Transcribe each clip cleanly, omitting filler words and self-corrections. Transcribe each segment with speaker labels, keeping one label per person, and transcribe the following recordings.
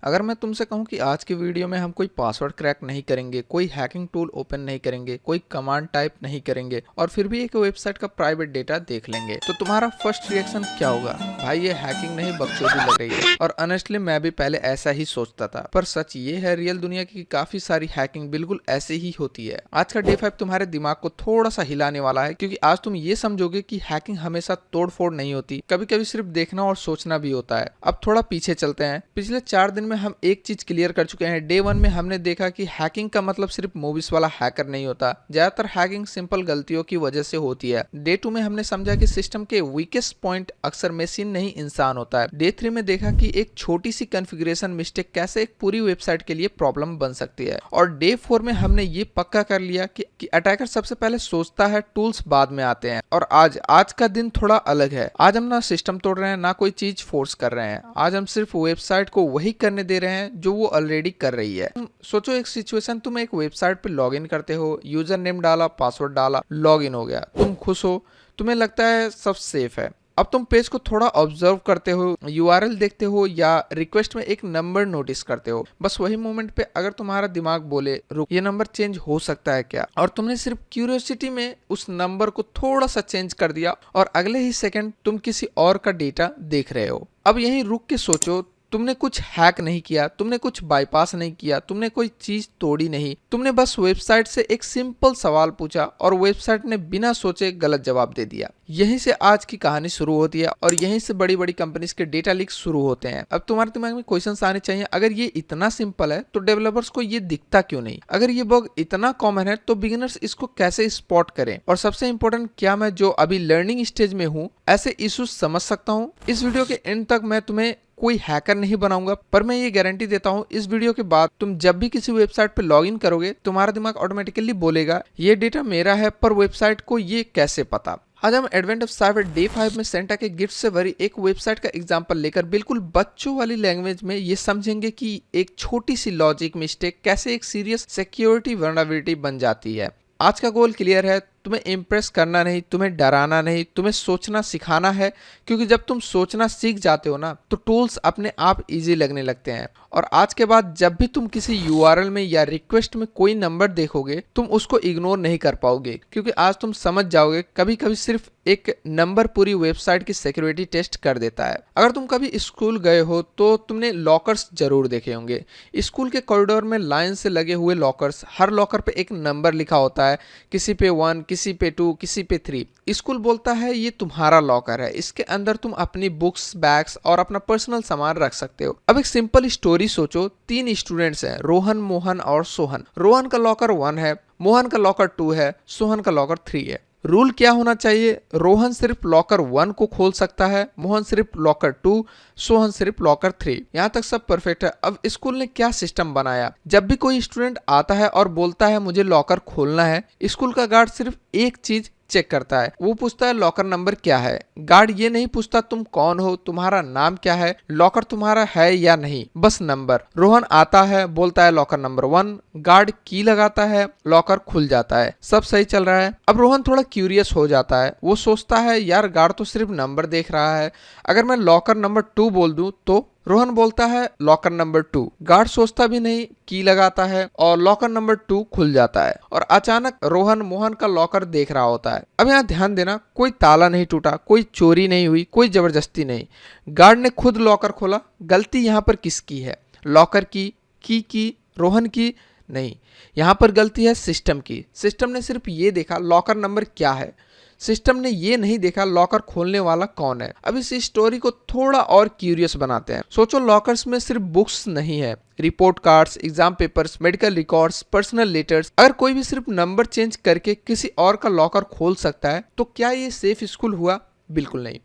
Speaker 1: अगर मैं तुमसे कहूं कि आज की वीडियो में हम कोई पासवर्ड क्रैक नहीं करेंगे, कोई हैकिंग टूल ओपन नहीं करेंगे, कोई कमांड टाइप नहीं करेंगे और फिर भी एक वेबसाइट का प्राइवेट डेटा देख लेंगे, तो तुम्हारा फर्स्ट रिएक्शन क्या होगा? भाई ये हैकिंग नहीं बकचोदी लग रही है। और ऑनेस्टली मैं भी पहले ऐसा ही सोचता था, पर सच ये है रियल दुनिया की काफी सारी हैकिंग बिल्कुल ऐसे ही होती है। आज का डे 5 तुम्हारे दिमाग को थोड़ा सा हिलाने वाला है, क्योंकि आज तुम ये समझोगे कि हैकिंग हमेशा तोड़ फोड़ नहीं होती, कभी कभी सिर्फ देखना और सोचना भी होता है। अब थोड़ा पीछे चलते हैं। पिछले 4 दिन में हम एक चीज क्लियर कर चुके हैं। डे 1 में हमने देखा कि हैकिंग का मतलब सिर्फ मूवीज वाला हैकर नहीं होता, ज्यादातर हैकिंग सिंपल गलतियों की वजह से होती है। डे 2 में हमने समझा कि सिस्टम के वीकेस्ट पॉइंट अक्सर मशीन नहीं इंसान होता है। डे 3 में देखा कि एक छोटी सी कॉन्फ़िगरेशन मिस्टेक कैसे एक पूरी वेबसाइट के लिए प्रॉब्लम बन सकती है। और डे 4 में हमने ये पक्का कर लिया कि अटैकर सबसे पहले सोचता है, टूल्स बाद में आते हैं। और आज का दिन थोड़ा अलग है। आज हम ना सिस्टम तोड़ रहे हैं, ना कोई चीज फोर्स कर रहे हैं। आज हम सिर्फ वेबसाइट को वही करने दे रहे हैं जो वो ऑलरेडी कर रही है। सोचो एक सिचुएशन, तुम एक वेबसाइट पे लॉगिन करते हो, यूजर नेम डाला, पासवर्ड डाला, लॉगिन हो गया, तुम खुश हो, तुम्हें लगता है सब सेफ है। अब तुम पेज को थोड़ा ऑब्जर्व करते हो, यूआरएल देखते हो या रिक्वेस्ट में एक नंबर नोटिस करते हो। बस वही मोमेंट पे अगर तुम्हारा दिमाग बोले रुक, ये नंबर चेंज हो सकता है क्या, और तुमने सिर्फ क्यूरियोसिटी में उस नंबर को थोड़ा सा चेंज कर दिया और अगले ही सेकंड तुम किसी और का डेटा देख रहे हो। अब यहीं रुक के सोचो, तुमने कुछ हैक नहीं किया, तुमने कुछ बाईपास नहीं किया, तुमने कोई चीज तोड़ी नहीं, तुमने बस वेबसाइट से एक सिंपल सवाल पूछा और वेबसाइट ने बिना सोचे गलत जवाब दे दिया। यहीं से आज की कहानी शुरू होती है और यहीं से बड़ी बड़ी कंपनीज के डेटा लीक शुरू होते हैं। अब तुम्हारे दिमाग में क्वेश्चंस आने चाहिए, अगर ये इतना सिंपल है तो डेवलपर्स को ये दिखता क्यों नहीं? अगर ये बग इतना कॉमन है तो बिगिनर्स इसको कैसे स्पॉट करें? और सबसे इंपॉर्टेंट, क्या मैं जो अभी लर्निंग स्टेज में हूँ ऐसे इश्यूज समझ सकता हूँ? इस वीडियो के एंड तक मैं तुम्हें कोई हैकर नहीं बनाऊंगा, पर मैं ये गारंटी देता हूँ इस वीडियो के बाद तुम जब भी किसी वेबसाइट पे लॉगिन करोगे, तुम्हारा दिमाग ऑटोमेटिकली बोलेगा ये डेटा मेरा है, पर वेबसाइट को ये कैसे पता? आज हम एडवेंट ऑफ साइबर डे 5 में सेंटा के गिफ्ट से भरी एक वेबसाइट का एग्जांपल लेकर बिल्कुल बच्चों वाली लैंग्वेज में ये समझेंगे कि एक छोटी सी लॉजिक मिस्टेक कैसे एक सीरियस सिक्योरिटी वल्नरेबिलिटी बन जाती है। आज का गोल क्लियर है, तुम्हें इम्प्रेस करना नहीं, तुम्हें डराना नहीं, तुम्हें सोचना सिखाना है। क्योंकि जब तुम सोचना सीख जाते हो ना, तो टूल्स अपने आप इजी लगने लगते हैं। और आज के बाद जब भी तुम किसी यूआरएल में या रिक्वेस्ट में कोई नंबर देखोगे, तुम उसको इग्नोर नहीं कर पाओगे, क्योंकि आज तुम समझ जाओगे कभी कभी सिर्फ एक नंबर पूरी वेबसाइट की सिक्योरिटी टेस्ट कर देता है। अगर तुम कभी स्कूल गए हो तो तुमने लॉकर्स जरूर देखे होंगे। स्कूल के कॉरिडोर में लाइन से लगे हुए लॉकर्स, हर लॉकर पे एक नंबर लिखा होता है, किसी पे 1, किसी पे 2, किसी पे 3। स्कूल बोलता है ये तुम्हारा लॉकर है, इसके अंदर तुम अपनी बुक्स, बैग्स और अपना पर्सनल सामान रख सकते हो। अब एक सिंपल स्टोरी सोचो, 3 स्टूडेंट्स हैं, रोहन, मोहन और सोहन। रोहन का लॉकर 1 है, मोहन का लॉकर 2 है, सोहन का लॉकर 3 है। रूल क्या होना चाहिए? रोहन सिर्फ लॉकर 1 को खोल सकता है, मोहन सिर्फ लॉकर 2, सोहन सिर्फ लॉकर 3। यहाँ तक सब परफेक्ट है। अब स्कूल ने क्या सिस्टम बनाया, जब भी कोई स्टूडेंट आता है और बोलता है मुझे लॉकर खोलना है, स्कूल का गार्ड सिर्फ एक चीज चेक करता है, वो पूछता है लॉकर नंबर क्या है। गार्ड ये नहीं पूछता तुम कौन हो, तुम्हारा नाम क्या है, लॉकर तुम्हारा है या नहीं, बस नंबर। रोहन आता है, बोलता है लॉकर नंबर 1, गार्ड की लगाता है, लॉकर खुल जाता है, सब सही चल रहा है। अब रोहन थोड़ा क्यूरियस हो जाता है, वो सोचता है यार गार्ड तो सिर्फ नंबर देख रहा है, अगर मैं लॉकर नंबर 2 बोल दूं तो? रोहन बोलता है लॉकर नंबर 2, गार्ड सोचता भी नहीं, की लगाता है और लॉकर नंबर 2 खुल जाता है। और अचानक रोहन मोहन का लॉकर देख रहा होता है। अब यहाँ ध्यान देना, कोई ताला नहीं टूटा, कोई चोरी नहीं हुई, कोई जबरदस्ती नहीं, गार्ड ने खुद लॉकर खोला। गलती यहाँ पर किसकी है? लॉकर की रोहन की नहीं, यहाँ पर गलती है सिस्टम की। सिस्टम ने सिर्फ ये देखा लॉकर नंबर क्या है, सिस्टम ने ये नहीं देखा लॉकर खोलने वाला कौन है। अब इस स्टोरी को थोड़ा और क्यूरियस बनाते हैं। सोचो लॉकर्स में सिर्फ बुक्स नहीं है, report cards, exam papers, medical records, personal letters. अगर कोई भी सिर्फ नंबर चेंज करके किसी और का लॉकर खोल सकता है, तो क्या ये सेफ स्कूल हुआ? बिल्कुल नहीं।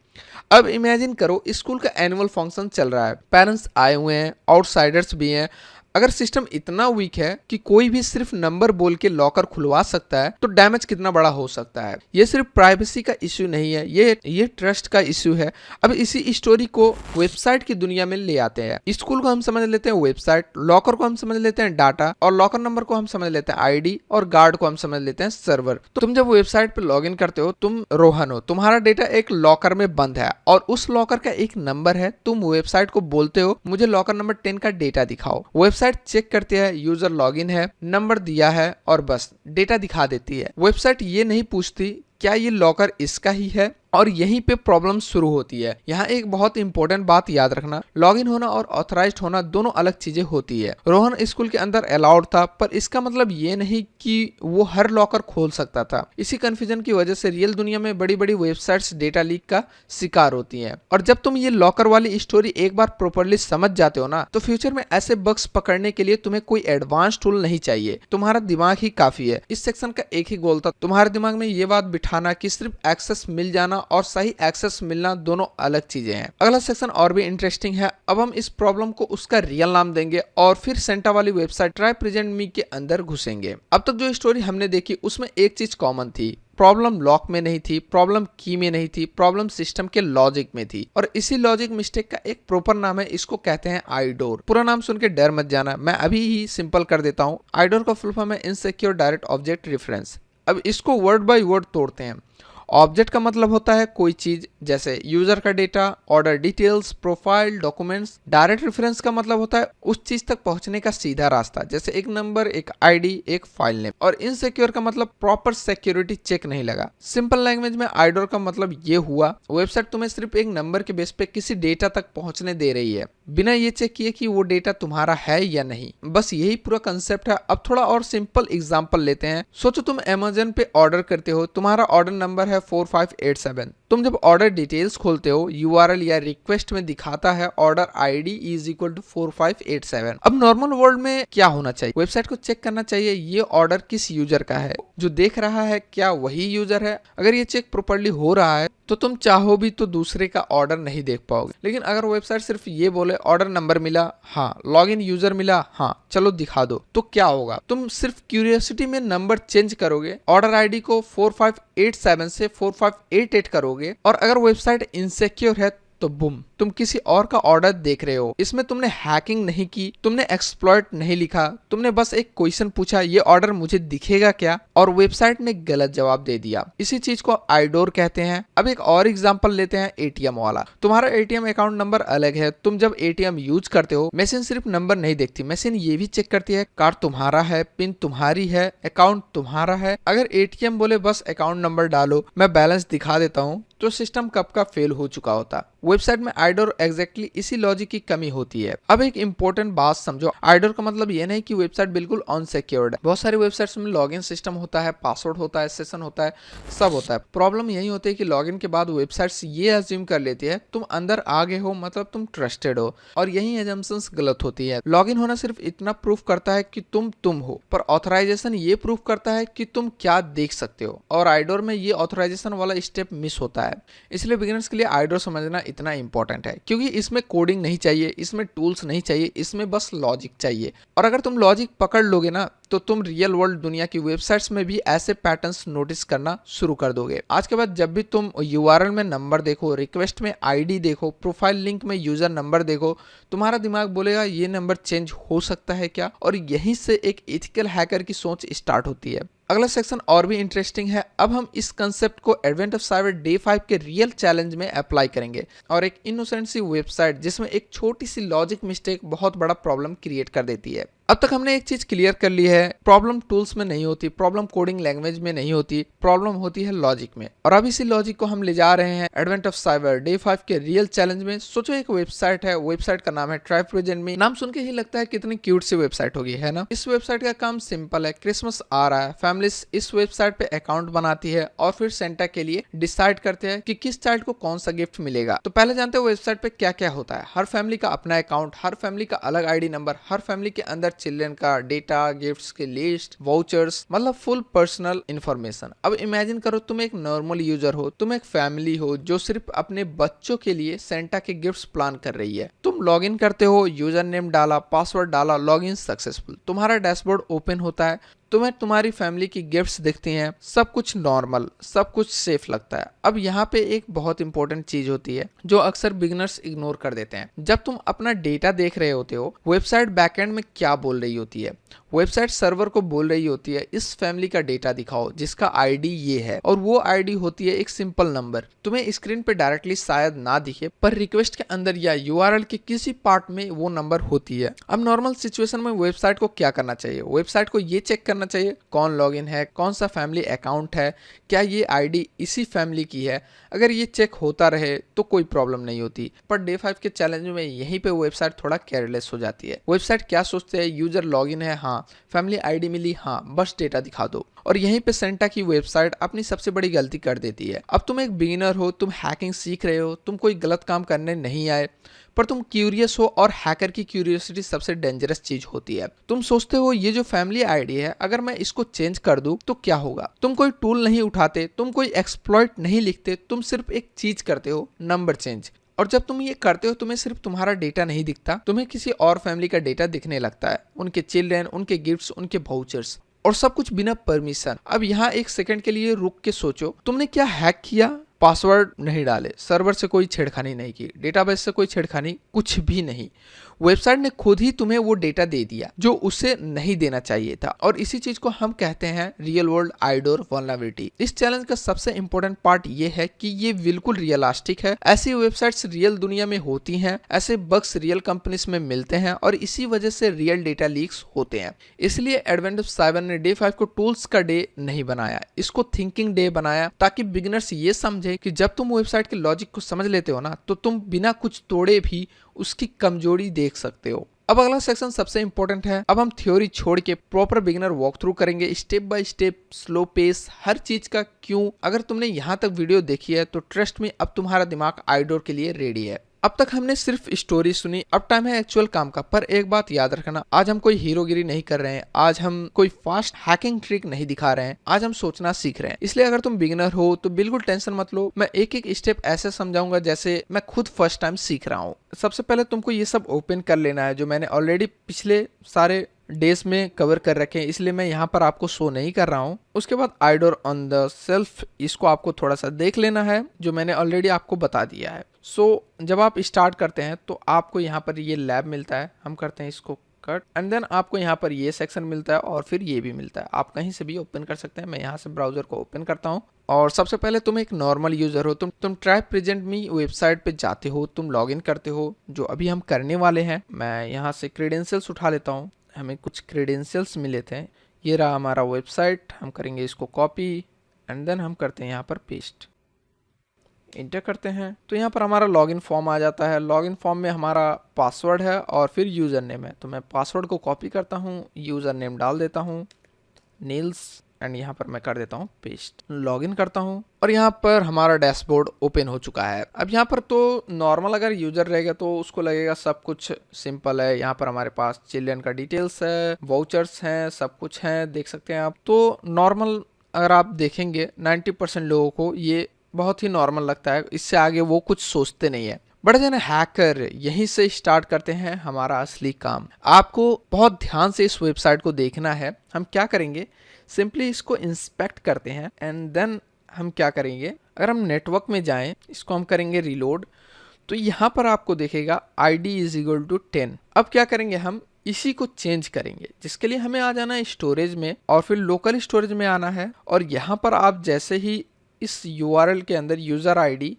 Speaker 1: अब इमेजिन करो स्कूल का एनुअल फंक्शन चल रहा है, पेरेंट्स आए हुए हैं, आउटसाइडर्स भी हैं। अगर सिस्टम इतना वीक है कि कोई भी सिर्फ नंबर बोल के लॉकर खुलवा सकता है तो डैमेज कितना बड़ा हो सकता है। ये सिर्फ प्राइवेसी का इश्यू नहीं है, ये ट्रस्ट का इश्यू है। अब इसी स्टोरी को वेबसाइट की दुनिया में ले आते हैं। स्कूल को हम समझ लेते हैं वेबसाइट, लॉकर को हम समझ लेते हैं डाटा, और लॉकर नंबर को हम समझ लेते हैं आईडी, और गार्ड को हम समझ लेते हैं सर्वर। तो तुम जब वेबसाइट पे लॉगिन करते हो, तुम रोहन हो, तुम्हारा डेटा एक लॉकर में बंद है और उस लॉकर का एक नंबर है। तुम वेबसाइट को बोलते हो मुझे लॉकर नंबर 10 का डेटा दिखाओ। वेबसाइट चेक करती है, यूजर लॉगिन है, नंबर दिया है और बस डेटा दिखा देती है। वेबसाइट ये नहीं पूछती क्या ये लॉकर इसका ही है, और यहीं पे प्रॉब्लम शुरू होती है। यहाँ एक बहुत इंपॉर्टेंट बात याद रखना, लॉगिन होना और ऑथराइज्ड होना दोनों अलग चीजें होती है। रोहन स्कूल के अंदर अलाउड था, पर इसका मतलब ये नहीं कि वो हर लॉकर खोल सकता था। इसी कंफ्यूजन की वजह से रियल दुनिया में बड़ी बड़ी वेबसाइट्स डेटा लीक का शिकार होती हैं। और जब तुम ये लॉकर वाली स्टोरी एक बार प्रॉपर्ली समझ जाते हो ना, तो फ्यूचर में ऐसे बग्स पकड़ने के लिए तुम्हें कोई एडवांस टूल नहीं चाहिए, तुम्हारा दिमाग ही काफी है। इस सेक्शन का एक ही गोल था, तुम्हारे दिमाग में ये बात बिठाना कि सिर्फ एक्सेस मिल जाना और सही एक्सेस मिलना दोनों अलग चीजें हैं। अगला सेक्शन और भी इंटरेस्टिंग है। अब हम इस प्रॉब्लम को उसका रियल नाम देंगे और फिर सेंटा वाली वेबसाइट ट्राई प्रेजेंट मी के अंदर घुसेंगे। अब तक जो स्टोरी हमने देखी उसमें एक चीज कॉमन थी, प्रॉब्लम लॉक में नहीं थी, प्रॉब्लम की में नहीं थी, प्रॉब्लम सिस्टम के लॉजिक में थी। और इसी लॉजिक मिस्टेक का एक प्रॉपर नाम है, इसको कहते हैं आईडोर। पूरा नाम सुन के डर मत जाना, मैं अभी ही सिंपल कर देता हूँ। आईडोर का फुल फॉर्म है इनसिक्योर डायरेक्ट ऑब्जेक्ट रेफरेंस। अब इसको वर्ड बाय वर्ड तोड़ते हैं। ऑब्जेक्ट का मतलब होता है कोई चीज, जैसे यूजर का data, order details, profile, documents. Direct reference का मतलब होता है उस चीज तक पहुंचने का सीधा रास्ता, जैसे एक नंबर, एक आईडी, एक फाइल नेम। और इनसिक्योर का मतलब प्रॉपर सिक्योरिटी चेक नहीं लगा। सिंपल लैंग्वेज में आईडोर का मतलब ये हुआ, वेबसाइट तुम्हें सिर्फ एक नंबर के बेस पे किसी डेटा तक पहुंचने दे रही है, बिना ये चेक किए कि वो डेटा तुम्हारा है या नहीं। बस यही पूरा कंसेप्ट है। अब थोड़ा और सिंपल एग्जांपल लेते हैं। सोचो तुम अमेज़न पे ऑर्डर करते हो, तुम्हारा ऑर्डर नंबर है 4587। तुम जब ऑर्डर डिटेल्स खोलते हो, यूआरएल या रिक्वेस्ट में दिखाता है order ID is equal to 4587। अब नॉर्मल वर्ल्ड में क्या होना चाहिए, वेबसाइट को चेक करना चाहिए ये ऑर्डर किस यूजर का है, जो देख रहा है क्या वही यूजर है। अगर ये चेक प्रॉपर्ली हो रहा है तो तुम चाहो भी तो दूसरे का ऑर्डर नहीं देख पाओगे। लेकिन अगर वेबसाइट सिर्फ ये बोले ऑर्डर नंबर मिला, हाँ, लॉगिन यूजर मिला, हाँ, चलो दिखा दो, तो क्या होगा? तुम सिर्फ क्यूरियोसिटी में नंबर चेंज करोगे, ऑर्डर आईडी को 4587 से 4588 करोगे, और अगर वेबसाइट इनसिक्योर है तो बूम, तुम किसी और का ऑर्डर देख रहे हो। इसमें तुमने हैकिंग नहीं की, तुमने एक्सप्लॉइट नहीं लिखा, तुमने बस एक क्वेश्चन पूछा ये ऑर्डर मुझे दिखेगा क्या, और वेबसाइट ने गलत जवाब दे दिया। इसी चीज को आईडोर कहते हैं। अब एक और एग्जांपल लेते हैं एटीएम वाला। तुम्हारा एटीएम अकाउंट नंबर अलग है, तुम जब एटीएम यूज करते हो, मशीन सिर्फ नंबर नहीं देखती, मशीन ये भी चेक करती है कार्ड तुम्हारा है, पिन तुम्हारी है, अकाउंट तुम्हारा है। अगर एटीएम बोले बस अकाउंट नंबर डालो, मैं बैलेंस दिखा देता हूँ, तो सिस्टम कब का फेल हो चुका होता। वेबसाइट में आईडोर एग्जैक्टली इसी लॉजिक की कमी होती है। अब एक इंपॉर्टेंट बात समझो, आईडोर का मतलब ये नहीं कि वेबसाइट बिल्कुल अनसिक्योर्ड है। बहुत सारी वेबसाइट्स में लॉगिन सिस्टम होता है, पासवर्ड होता है, सेशन होता है, सब होता है। प्रॉब्लम यही होती है कि लॉगिन के बाद वेबसाइट्स ये अज्यूम कर लेती है तुम अंदर आ गए हो, मतलब तुम ट्रस्टेड हो, और यही एजम्पशंस गलत होती है। लॉगिन होना सिर्फ इतना प्रूफ करता है कि तुम हो, पर ऑथराइजेशन ये प्रूफ करता है कि तुम क्या देख सकते हो, और आईडोर में ये ऑथराइजेशन वाला स्टेप मिस होता है। इसलिए बिगिनर्स के लिए आईडोर समझना इतना इंपॉर्टेंट है, क्योंकि इसमें कोडिंग नहीं चाहिए, इसमें टूल्स नहीं चाहिए, इसमें बस लॉजिक चाहिए। और अगर तुम लॉजिक पकड़ लोगे ना, तो तुम रियल वर्ल्ड दुनिया की वेबसाइट्स में भी ऐसे पैटर्न्स नोटिस करना शुरू कर दोगे। आज के बाद जब भी तुम यूआरएल में नंबर देखो, रिक्वेस्ट में आईडी देखो, प्रोफाइल लिंक में यूजर नंबर देखो, तुम्हारा दिमाग बोलेगा ये नंबर चेंज हो सकता है क्या, और यहीं से एक एथिकल हैकर की सोच स्टार्ट होती है। अगला सेक्शन और भी इंटरेस्टिंग है। अब हम इस कंसेप्ट को एडवेंट ऑफ साइबर डे 5 के रियल चैलेंज में अप्लाई करेंगे, और एक इनोसेंट सी वेबसाइट जिसमें एक छोटी सी लॉजिक मिस्टेक बहुत बड़ा प्रॉब्लम क्रिएट कर देती है। अब तक हमने एक चीज क्लियर कर ली है, प्रॉब्लम टूल्स में नहीं होती, प्रॉब्लम कोडिंग लैंग्वेज में नहीं होती, प्रॉब्लम होती है लॉजिक में। और अब इसी लॉजिक को हम ले जा रहे हैं एडवेंट ऑफ साइबर डे 5 के रियल चैलेंज में। सोचो एक वेबसाइट है, वेबसाइट का नाम है ट्राई प्रेजेंट मी। नाम सुन के ही लगता है कितनी क्यूट सी वेबसाइट होगी, है ना? इस वेबसाइट का काम सिंपल है, क्रिसमस आ रहा है, फैमिलीज इस वेबसाइट पे अकाउंट बनाती है और फिर सेंटा के लिए डिसाइड करते हैं कि किस चाइल्ड को कौन सा गिफ्ट मिलेगा। तो पहले जानते हो वेबसाइट पे क्या क्या होता है। हर फैमिली का अपना अकाउंट, हर फैमिली का अलग आईडी नंबर, हर फैमिली के अंदर चिल्ड्रन का डेटा, गिफ्ट्स की लिस्ट, वाउचर्स, मतलब फुल पर्सनल इंफॉर्मेशन। अब इमेजिन करो तुम एक नॉर्मल यूजर हो, तुम एक फैमिली हो जो सिर्फ अपने बच्चों के लिए सेंटा के गिफ्ट्स प्लान कर रही है। तुम लॉग इन करते हो, यूजर नेम डाला, पासवर्ड डाला, लॉग इन सक्सेसफुल, तुम्हारा डैशबोर्ड ओपन होता है, तुम्हें तुम्हारी फैमिली की गिफ्ट्स दिखती हैं, सब कुछ नॉर्मल, सब कुछ सेफ लगता है। अब यहाँ पे एक बहुत इंपॉर्टेंट चीज होती है जो अक्सर बिगिनर्स इग्नोर कर देते हैं। जब तुम अपना डेटा देख रहे होते हो, वेबसाइट बैकएंड में क्या बोल रही होती है? वेबसाइट सर्वर को बोल रही होती है इस फैमिली का डेटा दिखाओ जिसका आईडी ये है, और वो आईडी होती है एक सिंपल नंबर। तुम्हें स्क्रीन पे डायरेक्टली शायद ना दिखे, पर रिक्वेस्ट के अंदर या यूआरएल के किसी पार्ट में वो नंबर होती है। अब नॉर्मल सिचुएशन में वेबसाइट को क्या करना चाहिए? वेबसाइट को ये चेक करना चाहिए कौन लॉगिन है, कौन सा फैमिली अकाउंट है, क्या ये आईडी इसी फैमिली की है। अगर ये चेक होता रहे तो कोई प्रॉब्लम नहीं होती, पर डे 5 के चैलेंज में यहीं पे वेबसाइट थोड़ा केयरलेस हो जाती है। वेबसाइट क्या सोचते हैं, यूजर लॉगिन है, हाँ, फैमिली आईडी मिली, हाँ, बस डेटा दिखा दो। और यहीं पे सेंटा की वेबसाइट अपनी सबसे बड़ी गलती कर देती है। अब तुम एक बिगिनर हो, तुम हैकिंग सीख रहे हो, तुम कोई गलत काम करने नहीं आए, पर तुम क्यूरियस हो, और हैकर की क्यूरियोसिटी सबसे डेंजरस चीज होती है। तुम सोचते हो ये जो फैमिली आईडी है, अगर मैं इसको चेंज कर दूं तो क्या होगा। तुम कोई टूल नहीं उठाते, तुम कोई एक्सप्लॉइट नहीं लिखते, तुम सिर्फ एक चीज करते हो, नंबर चेंज। और जब तुम ये करते हो, तुम्हें सिर्फ तुम्हारा डेटा नहीं दिखता, तुम्हें किसी और फैमिली का डेटा दिखने लगता है, उनके चिल्ड्रन, उनके गिफ्ट्स, उनके वाउचर्स, और सब कुछ बिना परमिशन। अब यहाँ एक सेकंड के लिए रुक के सोचो, तुमने क्या हैक किया? पासवर्ड नहीं डाले, सर्वर से कोई छेड़खानी नहीं की, डेटाबेस से कोई छेड़खानी, कुछ भी नहीं। वेबसाइट ने खुद ही तुम्हें वो डेटा दे दिया जो उसे नहीं देना चाहिए था, और इसी चीज को हम कहते हैं रियल वर्ल्ड आइडोर वल्नरेबिलिटी। इस चैलेंज का सबसे इंपॉर्टेंट पार्ट ये है कि ये बिल्कुल रियलिस्टिक है। ऐसी वेबसाइट्स रियल दुनिया में होती हैं, ऐसे बग्स रियल कंपनीज में मिलते हैं, और इसी वजह से रियल डेटा लीक्स होते हैं। इसलिए एडवेंट साइबर ने डे 5 को टूल्स का डे नहीं बनाया, इसको थिंकिंग डे बनाया, ताकि बिगिनर्स ये समझे कि जब तुम वेबसाइट के लॉजिक को समझ लेते हो ना, तो तुम बिना कुछ तोड़े भी उसकी कमजोरी देख सकते हो। अब अगला सेक्शन सबसे इंपॉर्टेंट है। अब हम थ्योरी छोड़ के प्रॉपर बिगिनर वॉक थ्रू करेंगे, step by step, slow pace, हर चीज का क्यों। अगर तुमने यहाँ तक वीडियो देखी है तो ट्रस्ट में अब तुम्हारा दिमाग आइडोर के लिए रेडी है। अब तक हमने सिर्फ स्टोरी सुनी, अब टाइम है एक्चुअल काम का। पर एक बात याद रखना, आज हम कोई हीरोगिरी नहीं कर रहे हैं, आज हम कोई फास्ट हैकिंग ट्रिक नहीं दिखा रहे हैं, आज हम सोचना सीख रहे हैं। इसलिए अगर तुम बिगिनर हो तो बिल्कुल टेंशन मत लो, मैं एक एक स्टेप ऐसे समझाऊंगा जैसे मैं खुद फर्स्ट टाइम सीख रहा हूँ। सबसे पहले तुमको ये सब ओपन कर लेना है जो मैंने ऑलरेडी पिछले सारे डेज में कवर कर रखे हैं, इसलिए मैं यहाँ पर आपको शो नहीं कर रहा हूँ। उसके बाद आइडोर ऑन द सेल्फ, इसको आपको थोड़ा सा देख लेना है जो मैंने ऑलरेडी आपको बता दिया है। जब आप स्टार्ट करते हैं तो आपको यहाँ पर ये लैब मिलता है, हम करते हैं इसको कट, एंड देन आपको यहाँ पर ये सेक्शन मिलता है, और फिर ये भी मिलता है। आप कहीं से भी ओपन कर सकते हैं। मैं यहाँ से ब्राउजर को ओपन करता हूँ, और सबसे पहले तुम एक नॉर्मल यूजर हो, तुम ट्राई प्रेजेंट मी वेबसाइट पे जाते हो, तुम लॉग इन करते हो, जो अभी हम करने वाले हैं। मैं यहाँ से क्रेडेंशियल्स उठा लेता हूँ, हमें कुछ क्रेडेंशियल्स मिले थे। ये रहा हमारा वेबसाइट, हम करेंगे इसको कॉपी, एंड देन हम करते हैं यहाँ पर पेस्ट, इंटर करते हैं तो यहाँ पर हमारा लॉगिन फॉर्म आ जाता है। लॉगिन फॉर्म में हमारा पासवर्ड है और फिर यूज़र नेम है, तो मैं पासवर्ड को कॉपी करता हूँ, यूज़र नेम डाल देता हूँ नील्स, एंड यहाँ पर मैं कर देता हूँ पेस्ट, लॉगिन करता हूँ, और यहाँ पर हमारा डैशबोर्ड ओपन हो चुका है। अब यहाँ पर तो नॉर्मल अगर यूजर रहेगा तो उसको लगेगा सब कुछ सिंपल है। यहाँ पर हमारे पास चिल्ड्रन का डिटेल्स है, वाउचर्स हैं, सब कुछ है, देख सकते हैं आप। तो नॉर्मल अगर आप देखेंगे 90% लोगों को ये बहुत ही नॉर्मल लगता है, इससे आगे वो कुछ सोचते नहीं है। बड़े जन हैकर यहीं से स्टार्ट करते हैं हमारा असली काम। आपको बहुत ध्यान से इस वेबसाइट को देखना है। हम क्या करेंगे, सिंपली इसको इंस्पेक्ट करते हैं, एंड देन हम क्या करेंगे, अगर हम नेटवर्क में जाएं, इसको हम करेंगे रिलोड, तो यहाँ पर आपको देखेगा ID = 10। अब क्या करेंगे, हम इसी को चेंज करेंगे, जिसके लिए हमें आ जाना है स्टोरेज में, और फिर लोकल स्टोरेज में आना है। और यहाँ पर आप जैसे ही इस URL के अंदर यूज़र ID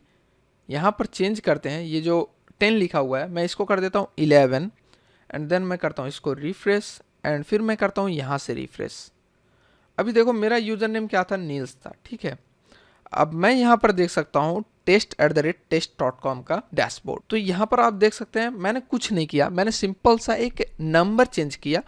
Speaker 1: यहाँ पर चेंज करते हैं, ये जो 10 लिखा हुआ है मैं इसको कर देता हूँ 11, एंड देन मैं करता हूँ इसको रिफ्रेश, एंड फिर मैं करता हूँ यहाँ से रिफ्रेश। अभी देखो मेरा यूज़र नेम क्या था, नील्स था, ठीक है। अब मैं यहाँ पर देख सकता हूँ test@test.com का डैशबोर्ड। तो यहाँ पर आप देख सकते हैं मैंने कुछ नहीं किया, मैंने सिंपल सा एक नंबर चेंज किया,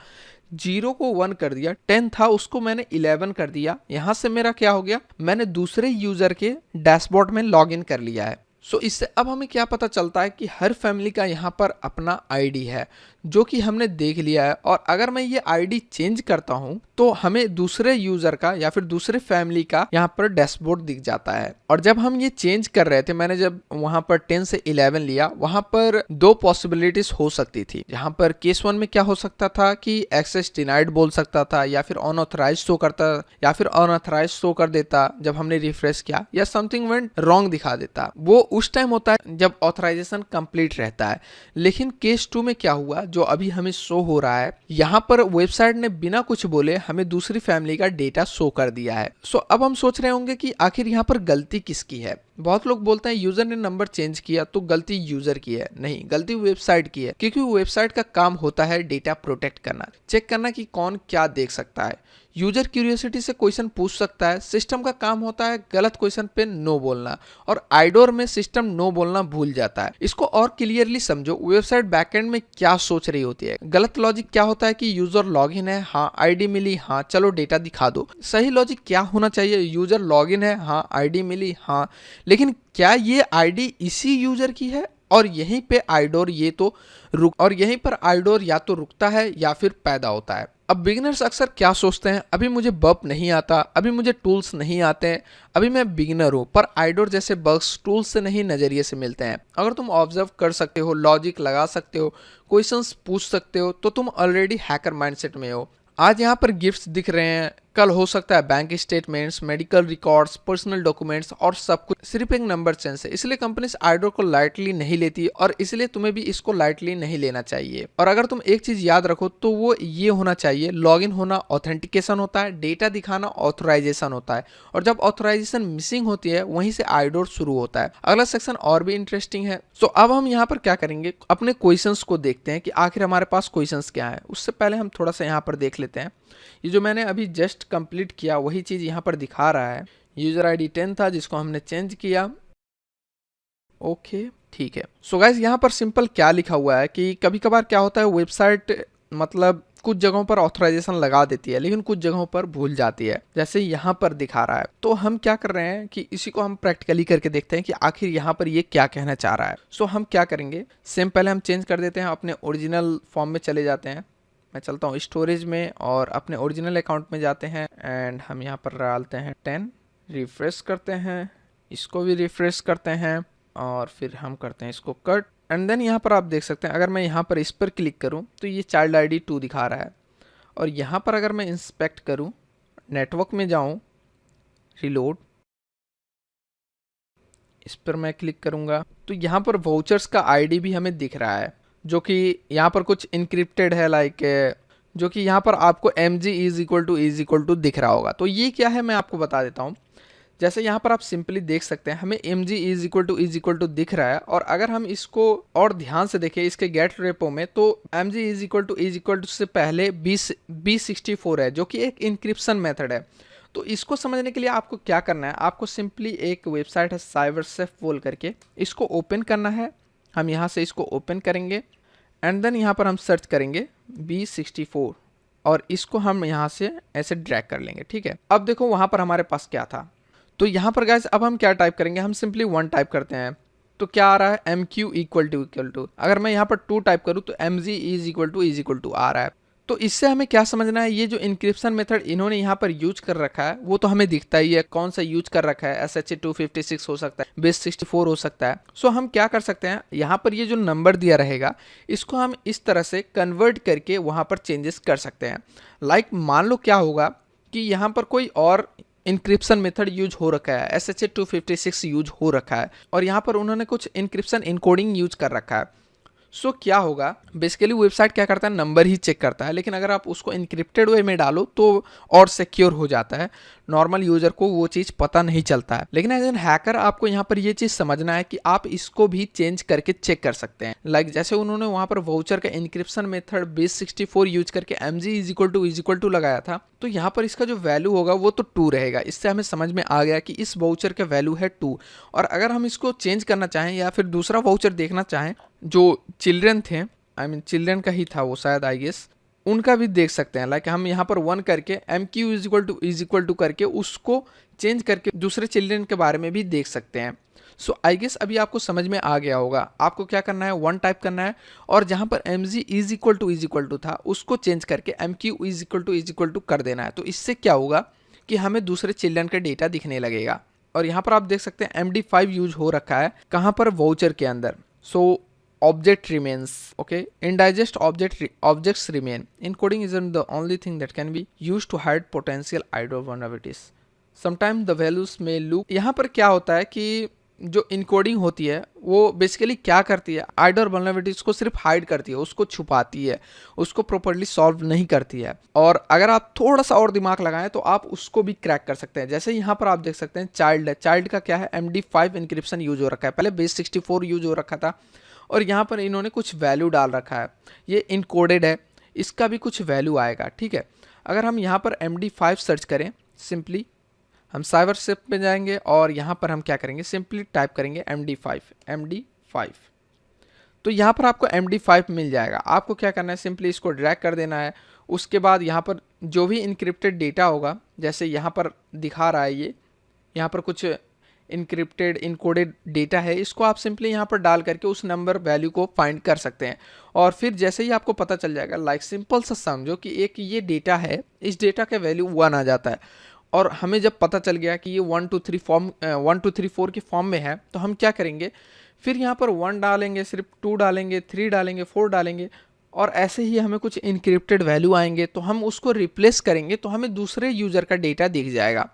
Speaker 1: 0 को 1 कर दिया, 10 था उसको मैंने 11 कर दिया। यहाँ से मेरा क्या हो गया, मैंने दूसरे यूजर के डैशबोर्ड में लॉग इन कर लिया है। इससे अब हमें क्या पता चलता है कि हर फैमिली का यहाँ पर अपना ID है। जो कि हमने देख लिया है। और अगर मैं ये आईडी चेंज करता हूं तो हमें दूसरे यूजर का या फिर दूसरे फैमिली का यहाँ पर डैशबोर्ड दिख जाता है। और जब हम ये चेंज कर रहे थे, मैंने जब वहां पर 10 से 11 लिया, वहां पर दो पॉसिबिलिटीज हो सकती थी। यहाँ पर केस 1 में क्या हो सकता था कि एक्सेस डिनाइड बोल सकता था, या फिर अनऑथराइज शो करता, या फिर अनऑथराइज शो कर देता जब हमने रिफ्रेश किया, या समथिंग वेंट रॉन्ग दिखा देता। वो उस टाइम होता है जब ऑथराइजेशन कंप्लीट रहता है। लेकिन केस 2 में क्या हुआ, जो अभी हमें शो हो रहा है, यहाँ पर वेबसाइट ने बिना कुछ बोले हमें दूसरी फैमिली का डेटा शो कर दिया है। सो अब हम सोच रहे होंगे कि आखिर यहाँ पर गलती किसकी है। बहुत लोग बोलते हैं यूजर ने नंबर चेंज किया तो गलती यूजर की है। नहीं, गलती वेबसाइट की है, क्योंकि वेबसाइट का काम होता है डेटा प्रोटेक्ट करना, चेक करना कि कौन क्या देख सकता है। यूजर क्यूरियोसिटी से क्वेश्चन पूछ सकता है, सिस्टम का काम होता है गलत क्वेश्चन पे नो बोलना, और आइडोर में सिस्टम नो बोलना भूल जाता है। इसको और क्लियरली समझो, वेबसाइट बैकएंड में क्या सोच रही होती है। गलत लॉजिक क्या होता है कि यूजर लॉगिन है, हाँ आईडी मिली, हाँ चलो डेटा दिखा दो। सही लॉजिक क्या होना चाहिए, यूजर लॉगिन है, हाँ आईडी मिली, हाँ लेकिन क्या ये आईडी इसी यूजर की है, और यहीं पे आइडोर यहीं पर आइडोर या तो रुकता है या फिर पैदा होता है। अब बिगिनर्स अक्सर क्या सोचते हैं, अभी मुझे बग नहीं आता, अभी मुझे टूल्स नहीं आते हैं, अभी मैं बिगिनर हूँ। पर आइडोर जैसे बग्स टूल्स से नहीं नजरिए से मिलते हैं। अगर तुम ऑब्जर्व कर सकते हो, लॉजिक लगा सकते हो, क्वेश्चंस पूछ सकते हो, तो तुम ऑलरेडी हैकर माइंडसेट में हो। आज यहाँ पर गिफ्ट्स दिख रहे हैं, कल हो सकता है bank statements, medical records, personal documents और सब कुछ सिर्फ एक नंबर चेंज से। इसलिए कंपनीज आइडोर को लाइटली नहीं लेती, और इसलिए तुम्हें भी इसको लाइटली नहीं लेना चाहिए। और अगर तुम एक चीज याद रखो तो वो ये होना चाहिए, लॉगिन होना ऑथेंटिकेशन होता है, डेटा दिखाना ऑथराइजेशन होता है, और जब ऑथराइजेशन मिसिंग होती है वहीं से आइडोर शुरू होता है। अगला सेक्शन और भी इंटरेस्टिंग है। तो अब हम यहाँ पर क्या करेंगे, अपने क्वेश्चंस को देखते हैं कि आखिर हमारे पास क्वेश्चंस क्या है। उससे पहले हम थोड़ा सा यहाँ पर देख लेते हैं। ये जो मैंने अभी जस्ट कंप्लीट किया वही चीज यहाँ पर दिखा रहा है। यूजर आईडी 10 था जिसको हमने चेंज किया। ओके ठीक है। सो गाइस यहाँ पर सिंपल क्या लिखा हुआ है कि कभी कभार क्या होता है, वेबसाइट मतलब कुछ जगहों पर ऑथराइजेशन लगा देती है लेकिन कुछ जगहों पर भूल जाती है, जैसे यहाँ पर दिखा रहा है। तो हम क्या कर रहे हैं कि इसी को हम प्रैक्टिकली करके देखते हैं कि आखिर यहाँ पर ये क्या कहना चाह रहा है। सो हम क्या करेंगे, सेम पहले हम चेंज कर देते हैं, अपने ओरिजिनल फॉर्म में चले जाते हैं। मैं चलता हूँ स्टोरेज में और अपने ओरिजिनल अकाउंट में जाते हैं, एंड हम यहाँ पर डालते हैं 10, रिफ्रेश करते हैं, इसको भी रिफ्रेश करते हैं, और फिर हम करते हैं इसको कट। एंड देन यहाँ पर आप देख सकते हैं, अगर मैं यहाँ पर इस पर क्लिक करूँ तो ये चाइल्ड आईडी 2 दिखा रहा है। और यहाँ पर अगर मैं इंस्पेक्ट करूँ, नेटवर्क में जाऊँ, रिलोड, इस पर मैं क्लिक करूँगा तो यहाँ पर वाउचर्स का आईडी भी हमें दिख रहा है, जो कि यहाँ पर कुछ इनक्रिप्टेड है, लाइक जो कि यहाँ पर आपको mg = दिख रहा होगा। तो ये क्या है मैं आपको बता देता हूँ। जैसे यहाँ पर आप सिंपली देख सकते हैं हमें mg = दिख रहा है, और अगर हम इसको और ध्यान से देखें इसके गेट रेपो में, तो mg से पहले B64 है, जो कि एक इंक्रिप्शन मेथड है। तो इसको समझने के लिए आपको क्या करना है, आपको सिंपली एक वेबसाइट है साइबरसेफ बोल करके, इसको ओपन करना है। हम यहाँ से इसको ओपन करेंगे, एंड देन यहाँ पर हम सर्च करेंगे B64, और इसको हम यहाँ से ऐसे ड्रैग कर लेंगे। ठीक है, अब देखो वहाँ पर हमारे पास क्या था। तो यहाँ पर गाइस अब हम क्या टाइप करेंगे, हम सिंपली 1 टाइप करते हैं। तो क्या आ रहा है, mq = अगर मैं यहाँ पर 2 टाइप करूँ तो mg आ रहा है। तो इससे हमें क्या समझना है, ये जो इंक्रिप्शन मेथड इन्होंने यहाँ पर यूज कर रखा है वो तो हमें दिखता ही है, कौन सा यूज कर रखा है, SHA-256 हो सकता है, base64 हो सकता है। सो हम क्या कर सकते हैं, यहाँ पर ये जो नंबर दिया रहेगा इसको हम इस तरह से कन्वर्ट करके वहाँ पर चेंजेस कर सकते हैं। लाइक मान लो क्या होगा कि यहाँ पर कोई और इंक्रिप्शन मेथड यूज हो रखा है, SHA-256 यूज हो रखा है, और यहाँ पर उन्होंने कुछ इंक्रिप्शन इनकोडिंग यूज कर रखा है। सो क्या होगा, बेसिकली वेबसाइट क्या करता है, नंबर ही चेक करता है, लेकिन अगर आप उसको इनक्रिप्टेड वे में डालो तो और सिक्योर हो जाता है, नॉर्मल यूजर को वो चीज़ पता नहीं चलता है। लेकिन एज एन हैकर आपको यहाँ पर ये चीज़ समझना है कि आप इसको भी चेंज करके चेक कर सकते हैं। लाइक जैसे उन्होंने वहाँ पर वाउचर का इंक्रिप्शन मेथड base64 यूज करके mg = लगाया था, तो यहाँ पर इसका जो वैल्यू होगा वो तो 2 रहेगा। इससे हमें समझ में आ गया कि इस वाउचर का वैल्यू है 2। और अगर हम इसको चेंज करना चाहें या फिर दूसरा वाउचर देखना चाहें जो चिल्ड्रन थे, चिल्ड्रन का ही था वो शायद, आई गेस, उनका भी देख सकते हैं। लाइक हम यहाँ पर 1 करके mq = करके उसको चेंज करके दूसरे चिल्ड्रन के बारे में भी देख सकते हैं। सो आई गेस अभी आपको समझ में आ गया होगा। आपको क्या करना है, 1 टाइप करना है और जहां पर mg इज इक्वल टू था उसको चेंज करके mq इज इक्वल टू कर देना है। तो इससे क्या होगा कि हमें दूसरे चिल्ड्रन का डेटा दिखने लगेगा। और यहाँ पर आप देख सकते हैं MD5 यूज हो रखा है कहाँ पर, वाउचर के अंदर। सो object remains, okay, indigest objects remain. Encoding isn't the only thing that can be used to hide potential IDO vulnerabilities. Sometimes the values may look, यहाँ पर क्या होता है कि जो इनकोडिंग होती है वो बेसिकली क्या करती है, आइडर वल्नरेबिलिटीज को सिर्फ हाइड करती है, उसको छुपाती है, उसको प्रॉपर्ली सॉल्व नहीं करती है। और अगर आप थोड़ा सा और दिमाग लगाएं तो आप उसको भी क्रैक कर सकते हैं। जैसे यहाँ पर आप देख सकते हैं चाइल्ड है, चाइल्ड का क्या है, MD5 इंक्रिप्शन यूज हो रखा है, पहले बेस 64 यूज हो रखा था और यहाँ पर इन्होंने कुछ वैल्यू डाल रखा है, ये इनकोडेड है, इसका भी कुछ वैल्यू आएगा, ठीक है। अगर हम यहाँ पर MD5 सर्च करें, सिंपली हम साइबर सेफ पे जाएंगे और यहाँ पर हम क्या करेंगे, सिंपली टाइप करेंगे MD5। तो यहाँ पर आपको MD5 मिल जाएगा। आपको क्या करना है, सिंपली इसको ड्रैग कर देना है। उसके बाद यहाँ पर जो भी इनक्रिप्टेड डेटा होगा, जैसे यहाँ पर दिखा रहा है ये, यहाँ पर कुछ इनक्रिप्टेड इनकोडेड डेटा है, इसको आप सिंपली यहाँ पर डाल करके उस नंबर वैल्यू को फाइंड कर सकते हैं। और फिर जैसे ही आपको पता चल जाएगा, लाइक सिंपल सा समझो कि एक ये डेटा है, इस डेटा का वैल्यू 1 आ जाता है और हमें जब पता चल गया कि ये 1 2 3 4 के फॉर्म में है, तो हम क्या करेंगे, फिर यहाँ पर 1 डालेंगे, सिर्फ 2 डालेंगे, 3 डालेंगे, 4 डालेंगे और ऐसे ही हमें कुछ इनक्रिप्टेड वैल्यू आएंगे तो हम उसको रिप्लेस करेंगे तो हमें दूसरे यूजर का डेटा दिख जाएगा।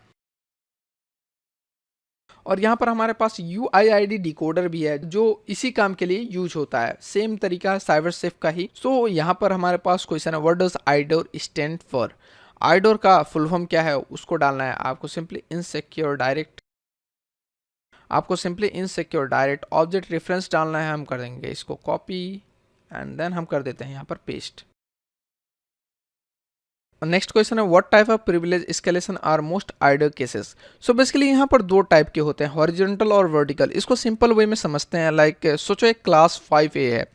Speaker 1: और यहाँ पर हमारे पास UIID डिकोडर भी है जो इसी काम के लिए यूज होता है, सेम तरीका है साइबर सेफ का ही। सो यहाँ पर हमारे पास क्वेश्चन है, what does IDOR stand for. IDOR का फुल फॉर्म क्या है उसको डालना है आपको, simply insecure direct object reference डालना है। हम कर देंगे इसको कॉपी एंड देन हम कर देते हैं यहाँ पर पेस्ट। नेक्स्ट क्वेश्चन है, what type of privilege escalation are most IDOR cases. So basically यहाँ पर 2 टाइप के होते हैं, हॉरिजॉन्टल और वर्टिकल। इसको सिंपल वे में समझते हैं, लाइक सोचो एक क्लास 5A है,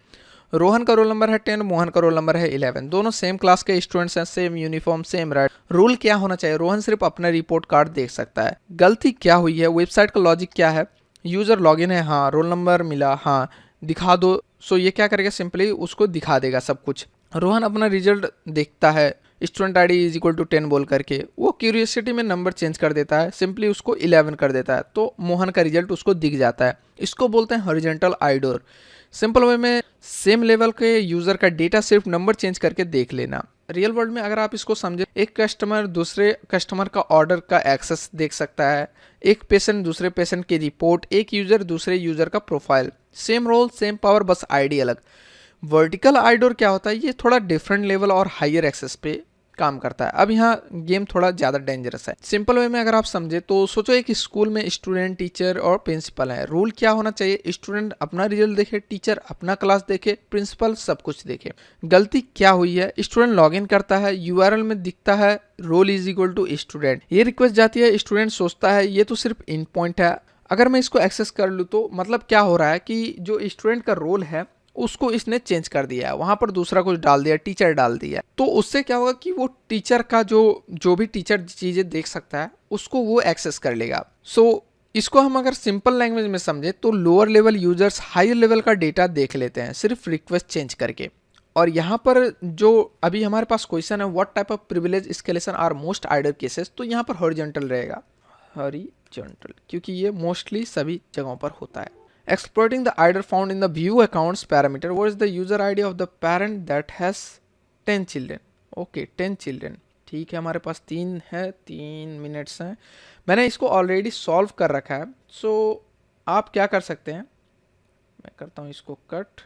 Speaker 1: रोहन का रोल नंबर है 10, मोहन का रोल नंबर है 11, दोनों सेम क्लास के स्टूडेंट्स हैं, same uniform, same right. Rule क्या होना चाहिए, रोहन सिर्फ अपना रिपोर्ट कार्ड देख सकता है। गलती क्या हुई है, वेबसाइट का लॉजिक क्या है, यूजर लॉगिन है, हाँ, रोल नंबर मिला, हाँ, दिखा दो। सो ये क्या करेगा, सिंपली उसको दिखा देगा सब कुछ। रोहन अपना रिजल्ट देखता है, student ID is equal to 10 बोल करके, वो क्यूरियोसिटी में नंबर चेंज कर देता है, सिंपली उसको 11 कर देता है, तो मोहन का रिजल्ट उसको दिख जाता है। इसको बोलते हैं हॉरिजॉन्टल आइडोर। सिंपल वे में सेम लेवल के यूजर का डेटा सिर्फ नंबर चेंज करके देख लेना। रियल वर्ल्ड में अगर आप इसको समझे, एक कस्टमर दूसरे कस्टमर का ऑर्डर का एक्सेस देख सकता है, एक पेशेंट दूसरे पेशेंट की रिपोर्ट, एक यूजर दूसरे यूजर का profile, same role same power, बस ID अलग। वर्टिकल आइडोर क्या होता है, ये थोड़ा डिफरेंट लेवल और हायर एक्सेस पे काम करता है। अब यहाँ गेम थोड़ा ज़्यादा डेंजरस है। सिंपल वे में अगर आप समझे तो सोचो एक स्कूल में स्टूडेंट, टीचर और प्रिंसिपल है। रूल क्या होना चाहिए, स्टूडेंट अपना रिजल्ट देखे, टीचर अपना क्लास देखे, प्रिंसिपल सब कुछ देखे। गलती क्या हुई है, स्टूडेंट लॉगिन करता है, URL में दिखता है role is equal to student, ये रिक्वेस्ट जाती है, स्टूडेंट सोचता है ये तो सिर्फ इन पॉइंट है, अगर मैं इसको एक्सेस कर लूँ तो मतलब क्या हो रहा है कि जो स्टूडेंट का रोल है उसको इसने चेंज कर दिया है, वहां पर दूसरा कुछ डाल दिया, टीचर डाल दिया। तो उससे क्या होगा कि वो टीचर का जो भी टीचर चीजें देख सकता है उसको वो एक्सेस कर लेगा। सो इसको हम अगर सिंपल लैंग्वेज में समझे तो lower level users higher level का डेटा देख लेते हैं सिर्फ रिक्वेस्ट चेंज करके। और यहाँ पर जो अभी हमारे पास क्वेश्चन है, what type of privilege escalation are most IDOR cases, तो यहाँ पर हॉरिजॉन्टल रहेगा, हॉरिजॉन्टल, क्योंकि ये मोस्टली सभी जगहों पर होता है। Exploiting the IDOR found in the view accounts parameter. What is the user ID of the parent that has 10 children? Okay, 10 children. ठीक है, हमारे पास 3 मिनट्स हैं। मैंने इसको ऑलरेडी सॉल्व कर रखा है। सो आप क्या कर सकते हैं, मैं करता हूँ इसको कट,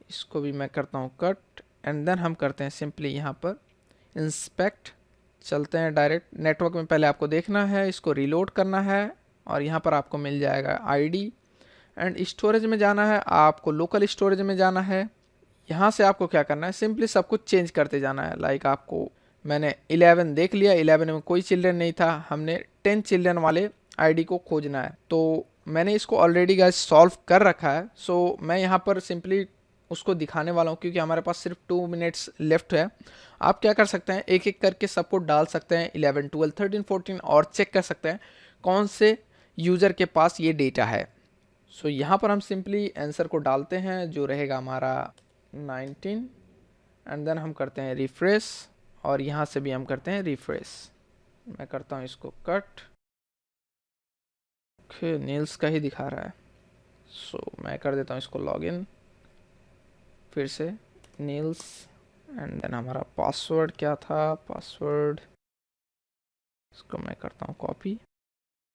Speaker 1: इसको भी मैं करता हूँ कट एंड देन हम करते हैं सिंपली यहाँ पर इंस्पेक्ट, चलते हैं डायरेक्ट नेटवर्क में। पहले आपको देखना है, इसको रीलोड करना है और यहाँ पर आपको मिल जाएगा ID एंड स्टोरेज में जाना है, आपको लोकल स्टोरेज में जाना है। यहाँ से आपको क्या करना है, सिंपली सब कुछ चेंज करते जाना है। लाइक आपको मैंने 11 देख लिया, 11 में कोई चिल्ड्रन नहीं था, हमने 10 चिल्ड्रन वाले ID को खोजना है। तो मैंने इसको ऑलरेडी गाइस सॉल्व कर रखा है। सो मैं यहाँ पर सिंपली उसको दिखाने वाला हूँ क्योंकि हमारे पास सिर्फ 2 मिनट्स लेफ्ट है। आप क्या कर सकते हैं, एक एक करके सबको डाल सकते हैं, 11 12 13 14 और चेक कर सकते हैं कौन से यूज़र के पास ये डेटा है। सो यहाँ पर हम सिंपली आंसर को डालते हैं जो रहेगा हमारा 19 एंड देन हम करते हैं रिफ्रेश और यहाँ से भी हम करते हैं रिफ्रेश। मैं करता हूँ इसको कट। ओके नील्स का ही दिखा रहा है, सो मैं कर देता हूँ इसको लॉगिन फिर से नील्स एंड देन हमारा पासवर्ड क्या था, पासवर्ड इसको मैं करता हूँ कॉपी,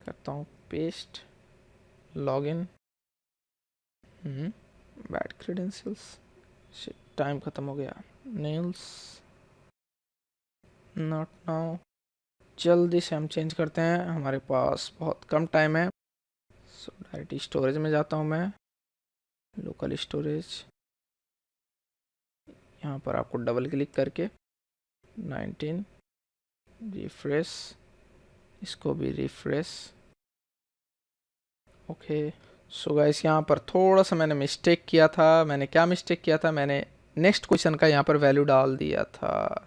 Speaker 1: करता हूँ paste, login. Bad credentials, time ख़त्म हो गया। नील्स नॉट नाउ, जल्दी से हम चेंज करते हैं, हमारे पास बहुत कम टाइम है। सो डायरेक्ट स्टोरेज में जाता हूँ मैं, लोकल स्टोरेज, यहाँ पर आपको डबल क्लिक करके 19 रिफ्रेश, इसको भी रिफ्रेश। ओके सो गाइस यहाँ पर थोड़ा सा मैंने मिस्टेक किया था। मैंने क्या मिस्टेक किया था, मैंने नेक्स्ट क्वेश्चन का यहाँ पर वैल्यू डाल दिया था।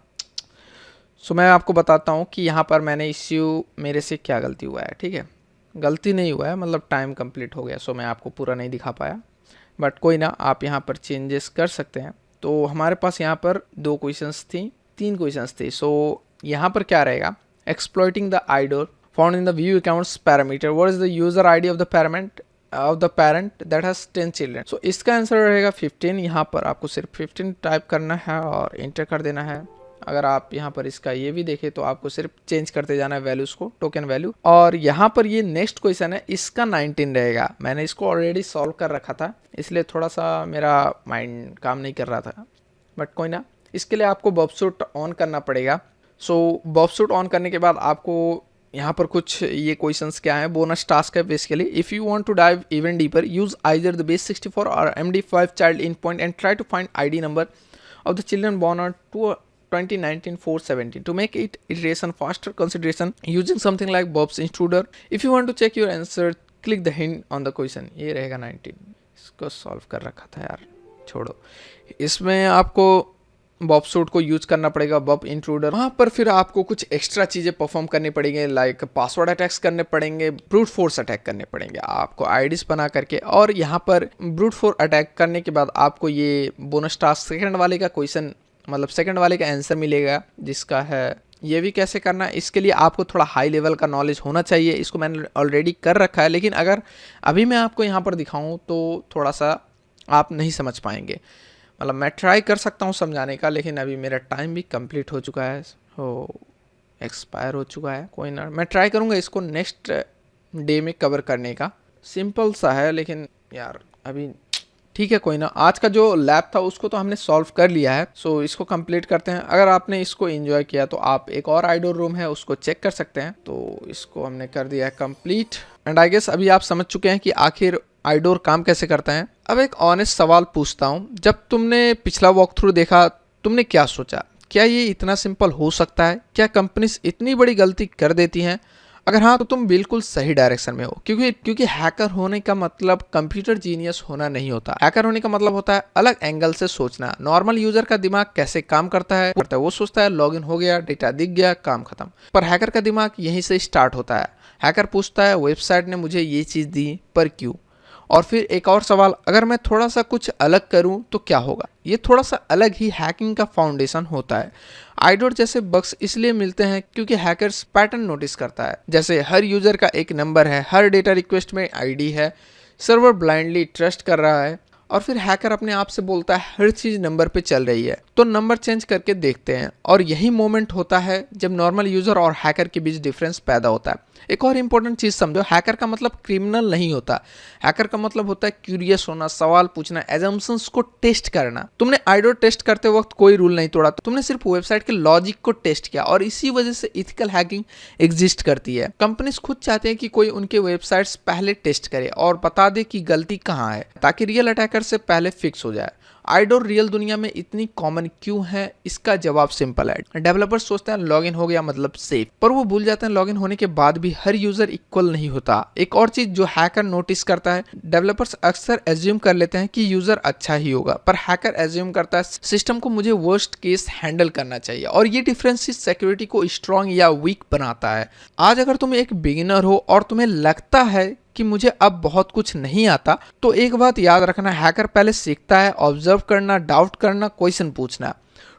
Speaker 1: सो मैं आपको बताता हूँ कि यहाँ पर मैंने इश्यू मेरे से क्या गलती हुआ है। ठीक है, गलती नहीं हुआ है, मतलब टाइम कंप्लीट हो गया, सो मैं आपको पूरा नहीं दिखा पाया, बट कोई ना, आप यहाँ पर चेंजेस कर सकते हैं। तो हमारे पास यहाँ पर 2 क्वेश्चंस थी, 3 क्वेश्चंस थे। सो यहाँ पर क्या रहेगा, exploiting the IDOR found in the view accounts parameter, what is the user ID of the parent that has 10 children. So इसका आंसर रहेगा 15। यहाँ पर आपको सिर्फ 15 टाइप करना है और इंटर कर देना है। अगर आप यहाँ पर इसका ये भी देखें तो आपको सिर्फ चेंज करते जाना है वैल्यूज को, टोकन वैल्यू। और यहाँ पर ये नेक्स्ट क्वेश्चन है, इसका 19 रहेगा। मैंने इसको ऑलरेडी सॉल्व कर रखा था, इसलिए थोड़ा सा मेरा माइंड काम नहीं कर रहा था, बट कोई ना। इसके लिए आपको बॉबसूट ऑन करना पड़ेगा। सो बॉबसूट ऑन करने के बाद आपको यहाँ पर कुछ ये क्वेश्चंस क्या है, बोनस टास्क है basically. If you want to dive even deeper use either the base 64 or MD5 child endpoint and try to find ID number of the children born on 2019-417 to make it iteration faster consideration using something like Bob's intruder. If you want to check your answer click the hint on the question। ये रहेगा 19। इसको solve कर रखा था यार, छोड़ो। इसमें आपको बॉब सूट को यूज करना पड़ेगा, बॉब इंट्रूडर। वहाँ पर फिर आपको कुछ एक्स्ट्रा चीज़ें परफॉर्म करनी पड़ेंगे, लाइक पासवर्ड अटैक्स करने पड़ेंगे, ब्रूट फोर्स अटैक करने पड़ेंगे आपको आईडीज बना करके। और यहाँ पर ब्रूट फोर्स अटैक करने के बाद आपको ये बोनस टास्क सेकंड वाले का क्वेश्चन, मतलब सेकंड वाले का आंसर मिलेगा, जिसका है ये भी कैसे करना है। इसके लिए आपको थोड़ा हाई लेवल का नॉलेज होना चाहिए। इसको मैंने ऑलरेडी कर रखा है, लेकिन अगर अभी मैं आपको यहाँ पर दिखाऊँ तो थोड़ा सा आप नहीं समझ पाएंगे। मतलब मैं ट्राई कर सकता हूँ समझाने का, लेकिन अभी मेरा टाइम भी कंप्लीट हो चुका है, हो एक्सपायर हो चुका है। कोई ना, मैं ट्राई करूँगा इसको नेक्स्ट डे में कवर करने का। सिंपल सा है, लेकिन यार अभी ठीक है, कोई ना। आज का जो लैब था उसको तो हमने सॉल्व कर लिया है, सो इसको कंप्लीट करते हैं। अगर आपने इसको एंजॉय किया तो आप एक और आइडोर रूम है उसको चेक कर सकते हैं। तो इसको हमने कर दिया है कंप्लीट एंड आई गेस अभी आप समझ चुके हैं कि आखिर आइडोर काम कैसे करता है। अब एक ऑनेस्ट सवाल पूछता हूँ, जब तुमने पिछला वॉक थ्रू देखा तुमने क्या सोचा, क्या ये इतना सिंपल हो सकता है? क्या कंपनीज इतनी बड़ी गलती कर देती हैं? अगर हाँ तो तुम बिल्कुल सही डायरेक्शन में हो, क्योंकि हैकर होने का मतलब कंप्यूटर जीनियस होना नहीं होता। हैकर होने का मतलब होता है अलग एंगल से सोचना। नॉर्मल यूजर का दिमाग कैसे काम करता है वो सोचता है लॉगिन हो गया, डेटा दिख गया, काम खत्म। पर हैकर का दिमाग यहीं से स्टार्ट होता है। हैकर पूछता है वेबसाइट ने मुझे ये चीज़ दी पर क्यों? और फिर एक और सवाल, अगर मैं थोड़ा सा कुछ अलग करूं तो क्या होगा? ये थोड़ा सा अलग ही हैकिंग का फाउंडेशन होता है। आइडोर जैसे बग्स इसलिए मिलते हैं क्योंकि हैकर्स पैटर्न नोटिस करता है। जैसे हर यूजर का एक नंबर है, हर डेटा रिक्वेस्ट में आईडी है, सर्वर ब्लाइंडली ट्रस्ट कर रहा है, और फिर हैकर अपने आप से बोलता है हर चीज नंबर पे चल रही है, तो नंबर चेंज करके देखते हैं। और यही मोमेंट होता है जब नॉर्मल यूजर और हैकर के बीच डिफरेंस पैदा होता है। एक और इंपॉर्टेंट चीज समझो, हैकर का मतलब क्रिमिनल नहीं होता। हैकर का मतलब होता है क्यूरियस होना, सवाल पूछना, एजम्पशंस को टेस्ट करना। तुमने आइडोर टेस्ट करते वक्त कोई रूल नहीं तोड़ा, तुमने सिर्फ वेबसाइट के लॉजिक को टेस्ट किया, और इसी वजह से इथिकल हैकिंग एग्जिस्ट करती है। कंपनीज खुद चाहते हैं कि कोई उनके वेबसाइट्स पहले टेस्ट करे और बता दे कि गलती कहाँ है, ताकि रियल अटैकर से पहले फिक्स हो जाए। आइडोर रियल दुनिया में इतनी कॉमन क्यों है? इसका जवाब सिंपल है। डेवलपर्स सोचते हैं लॉगिन हो गया मतलब सेफ, पर वो भूल जाते हैं लॉगिन होने के बाद भी हर यूजर इक्वल नहीं होता। एक और चीज जो हैकर नोटिस करता है, डेवलपर्स अक्सर एज्यूम कर लेते हैं कि यूजर अच्छा ही होगा, पर हैकर एज्यूम करता है सिस्टम को मुझे वर्स्ट केस हैंडल करना चाहिए, और ये डिफरेंस सिक्योरिटी को स्ट्रॉन्ग या वीक बनाता है। आज अगर तुम एक बिगिनर हो और तुम्हें लगता है कि मुझे अब बहुत कुछ नहीं आता, तो एक बात याद रखना, हैकर पहले सीखता है ऑब्जर्व करना, डाउट करना, क्वेश्चन पूछना।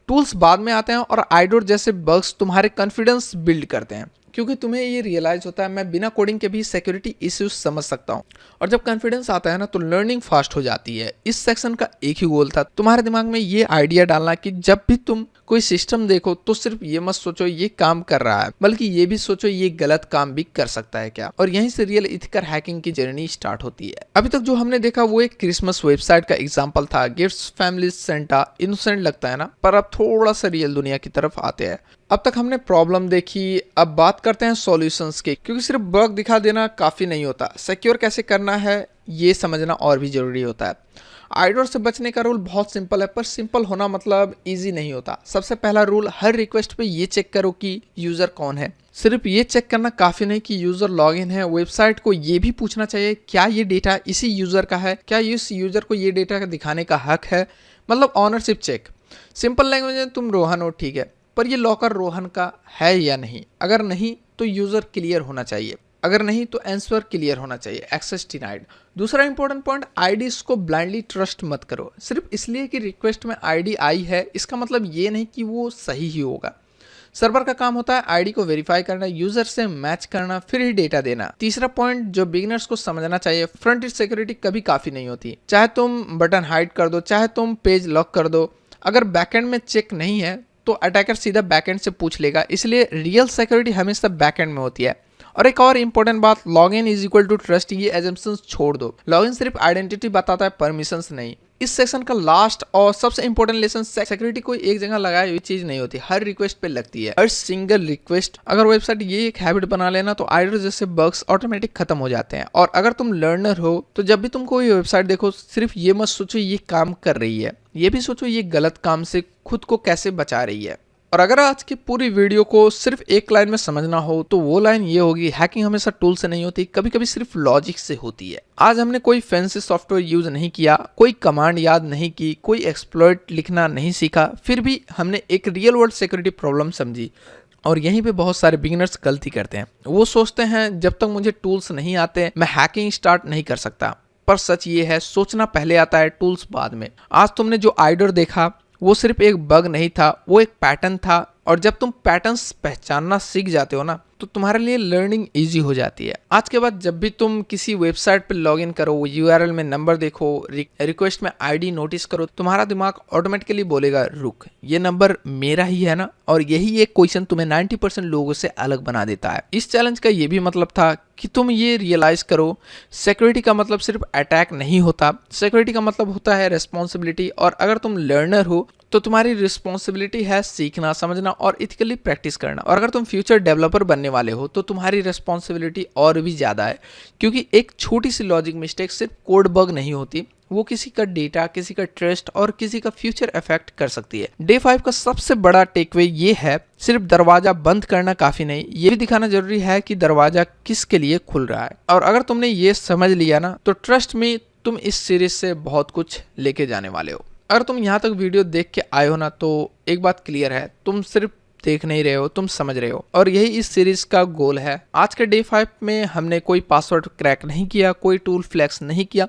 Speaker 1: टूल्स बाद में आते हैं और आइडोर जैसे बग्स तुम्हारे कॉन्फिडेंस बिल्ड करते हैं, क्योंकि तुम्हें ये रियलाइज होता है मैं बिना कोडिंग के भी सिक्योरिटी इश्यूज समझ सकता हूँ। और जब कॉन्फिडेंस आता है ना तो लर्निंग फास्ट हो जाती है। इस सेक्शन का एक ही गोल था, तुम्हारे दिमाग में ये आइडिया डालना कि जब भी तुम कोई सिस्टम देखो तो सिर्फ ये मत सोचो ये काम कर रहा है, बल्कि ये भी सोचो ये गलत काम भी कर सकता है क्या। और यहीं से रियल इथिकल हैकिंग की जर्नी स्टार्ट होती है। अभी तक जो हमने देखा वो एक क्रिसमस वेबसाइट का एग्जांपल था, गिफ्ट्स फैमिली सेंटा। इनोसेंट लगता है ना, पर अब थोड़ा सा रियल दुनिया की तरफ आते हैं। अब तक हमने प्रॉब्लम देखी, अब बात करते हैं सॉल्यूशंस की, क्योंकि सिर्फ बग दिखा देना काफी नहीं होता, सिक्योर कैसे करना है ये समझना और भी जरूरी होता है। आइडोर से बचने का रूल बहुत सिंपल है, पर सिंपल होना मतलब इजी नहीं होता। सबसे पहला रूल, हर रिक्वेस्ट पे ये चेक करो कि यूजर कौन है। सिर्फ ये चेक करना काफी नहीं कि यूजर लॉगिन है, वेबसाइट को ये भी पूछना चाहिए क्या ये डेटा इसी यूजर का है, क्या इस यूजर को ये डेटा दिखाने का हक है, मतलब ऑनरशिप चेक। सिंपल लैंग्वेज में तुम रोहन हो ठीक है, पर ये लॉकर रोहन का है या नहीं। अगर नहीं तो यूजर क्लियर होना चाहिए, अगर नहीं तो आंसर क्लियर होना चाहिए, एक्सेस डिनाइड। दूसरा इंपॉर्टेंट पॉइंट, आईडीज को ब्लाइंडली ट्रस्ट मत करो। सिर्फ इसलिए कि रिक्वेस्ट में आईडी आई है इसका मतलब ये नहीं कि वो सही ही होगा। सर्वर का काम होता है आईडी को वेरीफाई करना, यूजर से मैच करना, फिर ही डेटा देना। तीसरा पॉइंट जो बिगिनर्स को समझना चाहिए, फ्रंट एंड सिक्योरिटी कभी काफी नहीं होती। चाहे तुम बटन हाइड कर दो, चाहे तुम पेज लॉक कर दो, अगर बैकएंड में चेक नहीं है तो अटैकर सीधा बैकएंड से पूछ लेगा। इसलिए रियल सिक्योरिटी हमेशा बैकएंड में होती है। और एक और इंपॉर्टेंट बात, login is equal to trust, ये एजम्पशंस छोड़ दो। लॉगिन सिर्फ आइडेंटिटी बताता है, परमिशंस नहीं। इस सेक्शन का लास्ट और सबसे इंपॉर्टेंट लेसन, सिक्योरिटी कोई एक जगह लगाई हुई चीज नहीं होती, हर रिक्वेस्ट पे लगती है, हर सिंगल रिक्वेस्ट। अगर वेबसाइट ये एक हैबिट बना लेना तो आइडर जैसे बग्स ऑटोमेटिक खत्म हो जाते हैं। और अगर तुम लर्नर हो तो जब भी तुम कोई वेबसाइट देखो सिर्फ ये मत सोचो ये काम कर रही है, ये भी सोचो ये गलत काम से खुद को कैसे बचा रही है। और अगर आज की पूरी वीडियो को सिर्फ एक लाइन में समझना हो तो वो लाइन ये होगी, हैकिंग हमेशा टूल से नहीं होती, कभी कभी सिर्फ लॉजिक से होती है। आज हमने कोई फैंसी सॉफ्टवेयर यूज नहीं किया, कोई कमांड याद नहीं की, कोई एक्सप्लॉइट लिखना नहीं सीखा, फिर भी हमने एक रियल वर्ल्ड सिक्योरिटी प्रॉब्लम समझी। और यहीं पे बहुत सारे बिगिनर्स गलती करते हैं, वो सोचते हैं जब तक मुझे टूल्स नहीं आते मैं हैकिंग स्टार्ट नहीं कर सकता। पर सच ये है, सोचना पहले आता है, टूल्स बाद में। आज तुमने जो आइडर देखा वो सिर्फ एक बग नहीं था, वो एक पैटर्न था। और जब तुम पैटर्न्स पहचानना सीख जाते हो ना तो तुम्हारे लिए लर्निंग इजी हो जाती है। आज के बाद जब भी तुम किसी वेबसाइट पर लॉगिन करो, यूआरएल में नंबर देखो, रिक्वेस्ट में आईडी नोटिस करो, तुम्हारा दिमाग ऑटोमेटिकली बोलेगा रुक, ये नंबर मेरा ही है ना। और यही एक क्वेश्चन तुम्हें 90% लोगों से अलग बना देता है। इस चैलेंज का ये भी मतलब था कि तुम ये रियलाइज करो, सिक्योरिटी का मतलब सिर्फ अटैक नहीं होता, सिक्योरिटी का मतलब होता है रिस्पॉन्सिबिलिटी। और अगर तुम लर्नर हो तो तुम्हारी रिस्पॉन्सिबिलिटी है सीखना, समझना और इथिकली प्रैक्टिस करना। और अगर तुम फ्यूचर डेवलपर बनने वाले हो तो तुम्हारी रिस्पॉन्सिबिलिटी और भी ज़्यादा है, क्योंकि एक छोटी सी लॉजिक मिस्टेक सिर्फ कोड बग नहीं होती, वो किसी का डेटा, किसी का ट्रस्ट और किसी का फ्यूचर अफेक्ट कर सकती है। डे 5 का सबसे बड़ा टेकअवे ये है, सिर्फ दरवाजा बंद करना काफी नहीं, ये भी दिखाना जरूरी है कि दरवाजा किसके लिए खुल रहा है। और अगर तुमने ये समझ लिया ना तो ट्रस्ट में तुम इस सीरीज से बहुत कुछ लेके जाने वाले हो। अगर तुम यहाँ तक वीडियो देख के आए हो ना तो एक बात क्लियर है, तुम सिर्फ देख नहीं रहे हो, तुम समझ रहे हो। और यही इस सीरीज का गोल है। आज के डे 5 में हमने कोई पासवर्ड क्रैक नहीं किया, कोई टूल फ्लैक्स नहीं किया,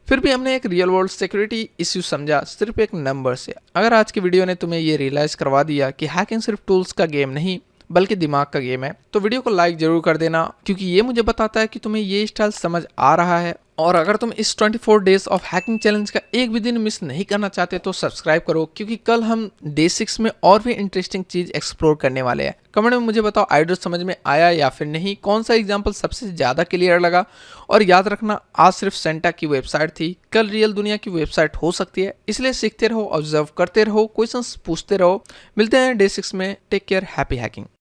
Speaker 1: फिर भी हमने एक रियल वर्ल्ड सिक्योरिटी इश्यू समझा सिर्फ एक नंबर से। अगर आज की वीडियो ने तुम्हें ये रियलाइज करवा दिया कि हैकिंग सिर्फ टूल्स का गेम नहीं बल्कि दिमाग का गेम है, तो वीडियो को लाइक जरूर कर देना, क्योंकि ये मुझे बताता है कि तुम्हें ये स्टाइल समझ आ रहा है। और अगर तुम इस 24 डेज ऑफ हैकिंग चैलेंज का एक भी दिन मिस नहीं करना चाहते तो सब्सक्राइब करो, क्योंकि कल हम डे 6 में और भी इंटरेस्टिंग चीज एक्सप्लोर करने वाले हैं। कमेंट में मुझे बताओ आइडर समझ में आया या फिर नहीं, कौन सा एग्जाम्पल सबसे ज्यादा क्लियर लगा। और याद रखना आज सिर्फ सेंटा की वेबसाइट थी, कल रियल दुनिया की वेबसाइट हो सकती है। इसलिए सीखते रहो, ऑब्जर्व करते रहो, क्वेश्चंस पूछते रहो। मिलते हैं डे 6 में। Take care, happy hacking.